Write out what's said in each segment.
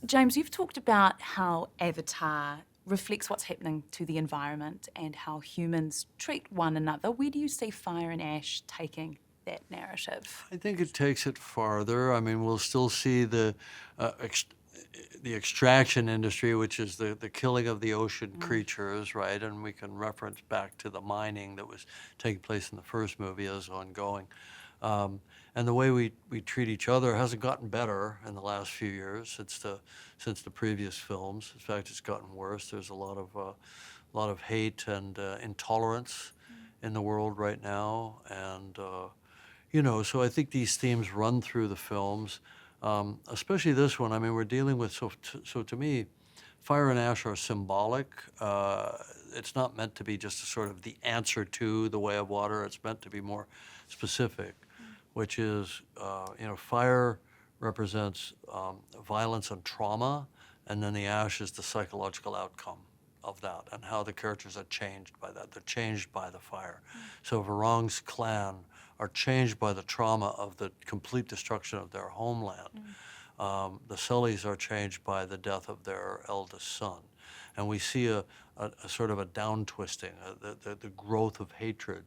James, you've talked about how Avatar reflects what's happening to the environment and how humans treat one another. Where do you see Fire and Ash taking that narrative? I think it takes it farther. I mean, we'll still see the extraction industry, which is the killing of the ocean creatures, right? And we can reference back to the mining that was taking place in the first movie as ongoing. And the way we treat each other hasn't gotten better in the last few years since the previous films. In fact, it's gotten worse. There's a lot of hate and intolerance in the world right now, and so I think these themes run through the films, especially this one. I mean, we're dealing with so to me, Fire and Ash are symbolic. It's not meant to be just a sort of the answer to the way of water. It's meant to be more specific, which is, fire represents violence and trauma, and then the ash is the psychological outcome of that and how the characters are changed by that. They're changed by the fire. So Varong's clan are changed by the trauma of the complete destruction of their homeland. The Sullys are changed by the death of their eldest son. And we see a sort of a down-twisting, the growth of hatred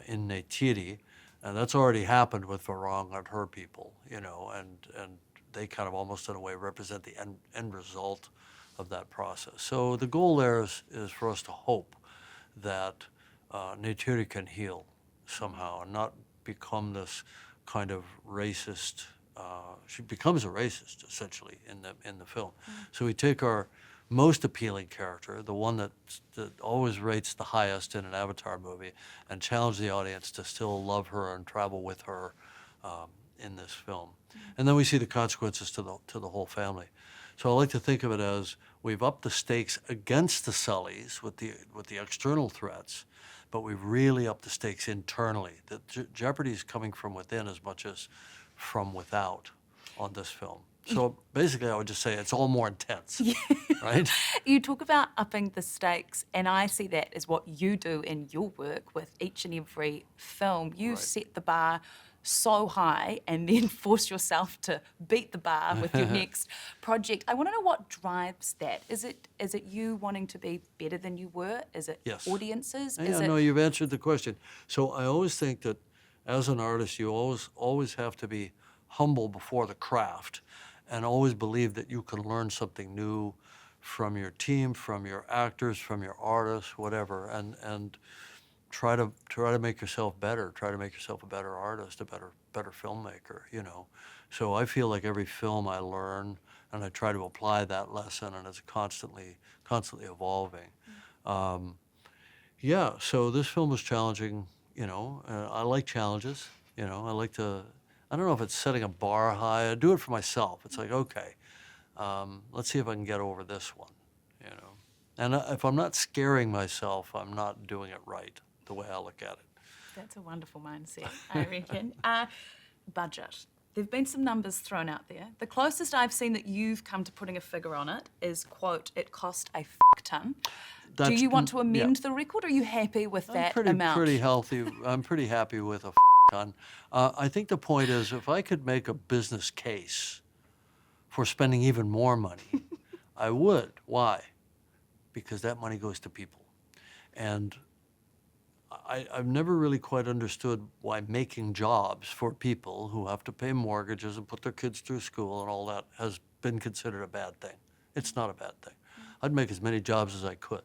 in Neytiri. And that's already happened with Varong and her people, and they kind of almost in a way represent the end result of that process. So the goal there is for us to hope that Neytiri can heal somehow and not become this kind of racist. She becomes a racist essentially in the film. So we take our most appealing character, the one that always rates the highest in an Avatar movie, and challenge the audience to still love her and travel with her in this film. And then we see the consequences to the whole family. So I like to think of it as we've upped the stakes against the Sullys with the external threats, but we've really upped the stakes internally. The jeopardy is coming from within as much as from without on this film. So basically, I would just say it's all more intense, right? You talk about upping the stakes, and I see that as what you do in your work with each and every film. You set the bar so high and then force yourself to beat the bar with your next project. I want to know what drives that. Is it you wanting to be better than you were? Is it audiences? No, you've answered the question. So I always think that as an artist, you always have to be humble before the craft and always believe that you can learn something new from your team, from your actors, from your artists, whatever, and try to make yourself better, try to make yourself a better artist, a better filmmaker, So I feel like every film I learn, and I try to apply that lesson, and it's constantly evolving. So this film was challenging, I like challenges, I like to, I don't know if it's setting a bar high, I do it for myself. It's like, okay, let's see if I can get over this one, And if I'm not scaring myself, I'm not doing it right, the way I look at it. That's a wonderful mindset, I reckon. Budget. There have been some numbers thrown out there. The closest I've seen that you've come to putting a figure on it is, quote, it cost a ton. Do you want to amend the record, or are you happy with that amount? Pretty healthy. I'm pretty happy with a ton. I think the point is, if I could make a business case for spending even more money, I would. Why? Because that money goes to people. And I've never really quite understood why making jobs for people who have to pay mortgages and put their kids through school and all that has been considered a bad thing. It's not a bad thing. I'd make as many jobs as I could.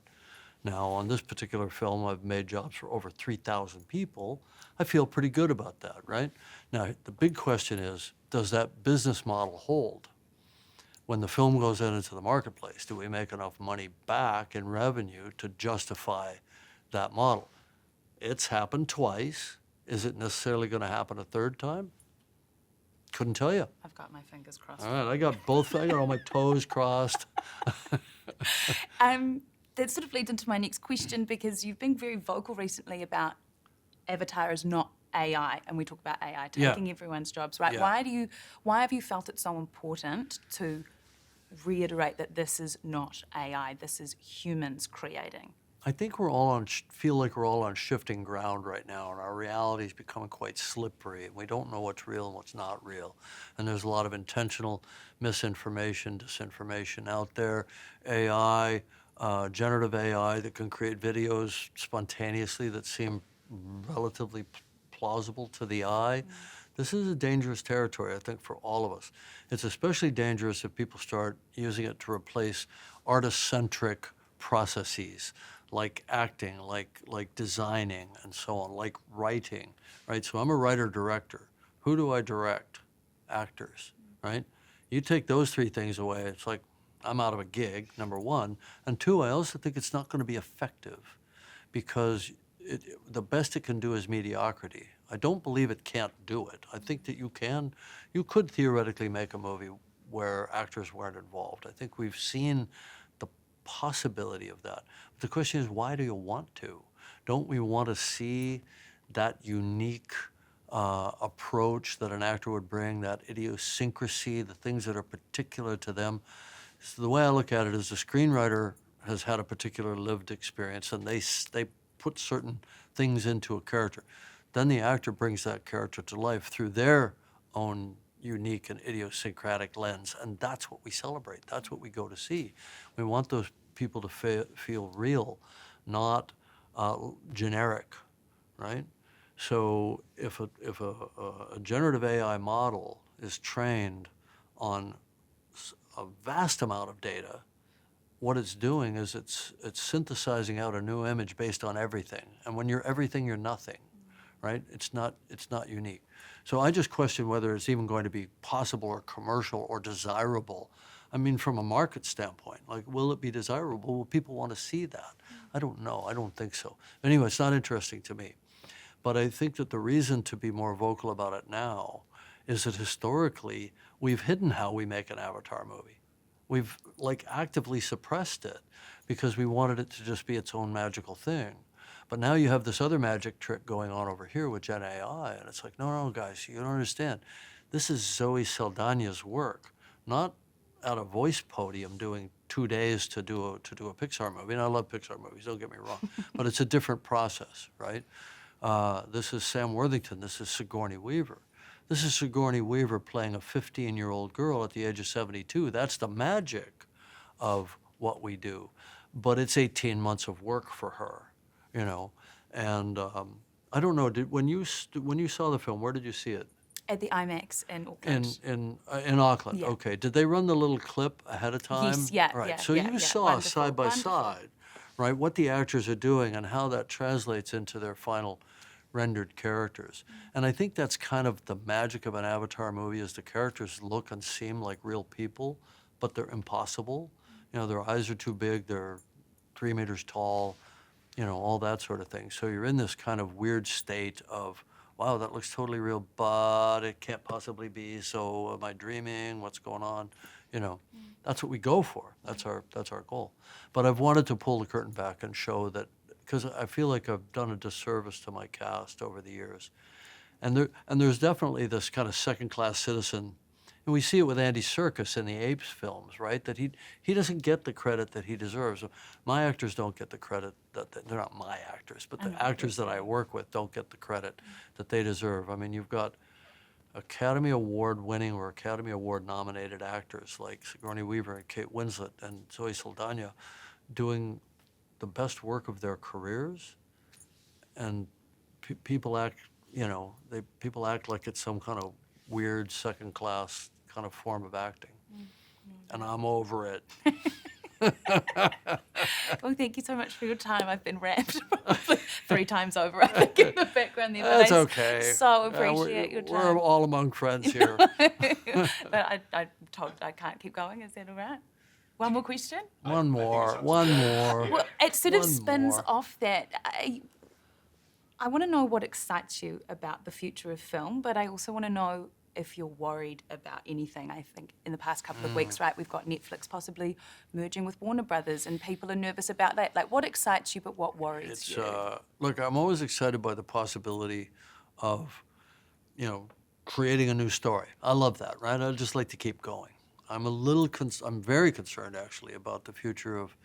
Now, on this particular film, I've made jobs for over 3,000 people. I feel pretty good about that, right? Now, the big question is, does that business model hold? When the film goes into the marketplace, do we make enough money back in revenue to justify that model? It's happened twice. Is it necessarily going to happen a third time? Couldn't tell you. I've got my fingers crossed. All right, I got all my toes crossed. That sort of leads into my next question, because you've been very vocal recently about Avatar is not AI, and we talk about AI taking everyone's jobs, right? Yeah. Why have you felt it so important to reiterate that this is not AI, this is humans creating? I think we're all feel like we're all on shifting ground right now, and our reality is becoming quite slippery, and we don't know what's real and what's not real. And there's a lot of intentional misinformation, disinformation out there. AI, generative AI that can create videos spontaneously that seem relatively plausible to the eye. This is a dangerous territory, I think, for all of us. It's especially dangerous if people start using it to replace artist-centric processes like acting, like designing, and so on, like writing, right? So I'm a writer-director. Who do I direct? Actors, right? You take those three things away, it's like I'm out of a gig, number one. And two, I also think it's not going to be effective because the best it can do is mediocrity. I don't believe it can't do it. I think that you could theoretically make a movie where actors weren't involved. I think we've seen the possibility of that. But the question is, why do you want to? Don't we want to see that unique approach that an actor would bring, that idiosyncrasy, the things that are particular to them? So the way I look at it is the screenwriter has had a particular lived experience, and they put certain things into a character. Then the actor brings that character to life through their own unique and idiosyncratic lens, and that's what we celebrate. That's what we go to see. We want those people to feel real, not generic, right? So if a generative AI model is trained on a vast amount of data, what it's doing is it's synthesizing out a new image based on everything. And when you're everything, you're nothing, right? It's not unique. So I just question whether it's even going to be possible or commercial or desirable. I mean, from a market standpoint, like, will it be desirable? Will people want to see that? I don't know. I don't think so. Anyway, it's not interesting to me. But I think that the reason to be more vocal about it now is that historically, we've hidden how we make an Avatar movie. We've actively suppressed it because we wanted it to just be its own magical thing. But now you have this other magic trick going on over here with Gen AI, and it's like, no, guys, you don't understand. This is Zoe Saldana's work, not at a voice podium doing 2 days to do a Pixar movie. And I love Pixar movies, don't get me wrong, but it's a different process, right? This is Sam Worthington. This is Sigourney Weaver. This is Sigourney Weaver playing a 15-year-old girl at the age of 72. That's the magic of what we do. But it's 18 months of work for her, you know. And I don't know, when you saw the film, where did you see it? At the IMAX in Auckland. In Auckland, Yeah. okay. Did they run the little clip ahead of time? Yes, yeah, right. yeah, So yeah, you yeah. saw Wonderful, side by wonderful. side, right, what the actors are doing and how that translates into their final rendered characters. And I think that's kind of the magic of an Avatar movie, is the characters look and seem like real people, but they're impossible. You know, their eyes are too big, they're 3 meters tall, you know, all that sort of thing. So you're in this kind of weird state of, wow, that looks totally real, but it can't possibly be, so am I dreaming? What's going on? You know, that's what we go for. That's our goal. But I've wanted to pull the curtain back and show that, because I feel like I've done a disservice to my cast over the years. And there's definitely this kind of second-class citizen, and we see it with Andy Serkis in the Apes films, right? That he doesn't get the credit that he deserves. My actors don't get the credit they're not my actors, but the actors that I work with don't get the credit that they deserve. I mean, you've got Academy Award winning or Academy Award nominated actors like Sigourney Weaver and Kate Winslet and Zoe Saldana doing the best work of their careers, and people act, you know, people act like it's some kind of weird second-class kind of form of acting, and I'm over it. Well, thank you so much for your time. I've been rapped probably 3 times over, I think, in the background there. But That's I okay. so appreciate your time. We're all among friends here. But I'm told I can't keep going. Is that all right? One more question? One more. Well, it sort of One spins more. off that. I want to know what excites you about the future of film, but I also want to know if you're worried about anything. I think in the past couple of weeks, right, we've got Netflix possibly merging with Warner Brothers, and people are nervous about that. Like, what excites you, but what worries you? Look, I'm always excited by the possibility of, you know, creating a new story. I love that, right? I'd just like to keep going. I'm very concerned, actually, about the future of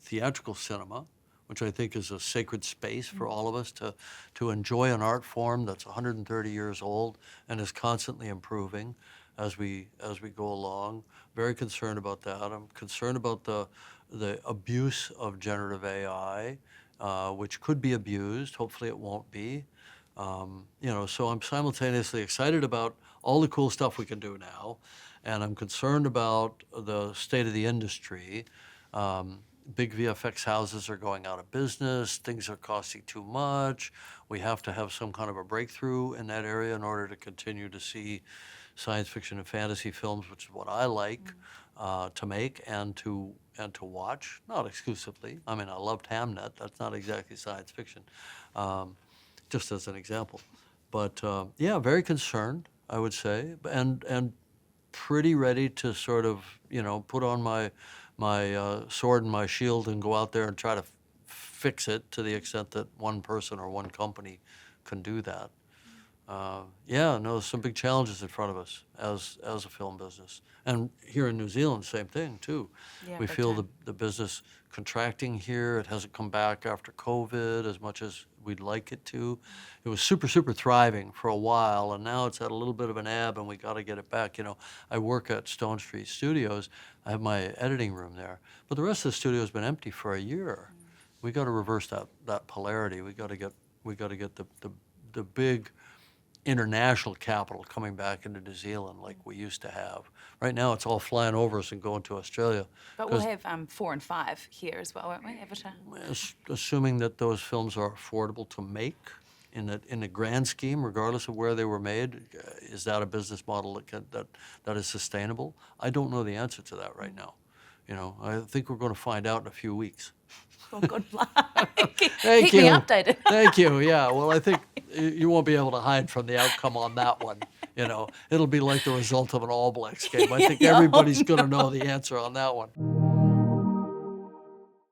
theatrical cinema, which I think is a sacred space for all of us to enjoy an art form that's 130 years old and is constantly improving as we go along. Very concerned about that. I'm concerned about the abuse of generative AI, which could be abused. Hopefully it won't be. So I'm simultaneously excited about all the cool stuff we can do now, and I'm concerned about the state of the industry. Big VFX houses are going out of business. Things are costing too much. We have to have some kind of a breakthrough in that area in order to continue to see science fiction and fantasy films, which is what I like to make and to watch. Not exclusively. I mean, I loved Hamnet. That's not exactly science fiction. Just as an example. But very concerned, I would say, and pretty ready to sort of, put on my sword and my shield and go out there and try to fix it to the extent that one person or one company can do that. There's some big challenges in front of us as a film business. And here in New Zealand, same thing too. Yeah, We big feel time. the business contracting here. It hasn't come back after COVID as much as we'd like it to. It was super, super thriving for a while, and now it's had a little bit of an ebb, and we got to get it back. I work at Stone Street Studios. I have my editing room there, but the rest of the studio has been empty for a year. We got to reverse that polarity. We got to get the big international capital coming back into New Zealand like we used to have. Right now, it's all flying over us and going to Australia. But we'll have 4 and 5 here as well, won't we, Avatar? Assuming that those films are affordable to make in the grand scheme, regardless of where they were made, is that a business model that is sustainable? I don't know the answer to that right now. I think we're going to find out in a few weeks. Well, good luck. Thank Keep you. me updated. Thank you. Yeah. Well, I think you won't be able to hide from the outcome on that one. It'll be like the result of an All Blacks game. I think everybody's going to know the answer on that one.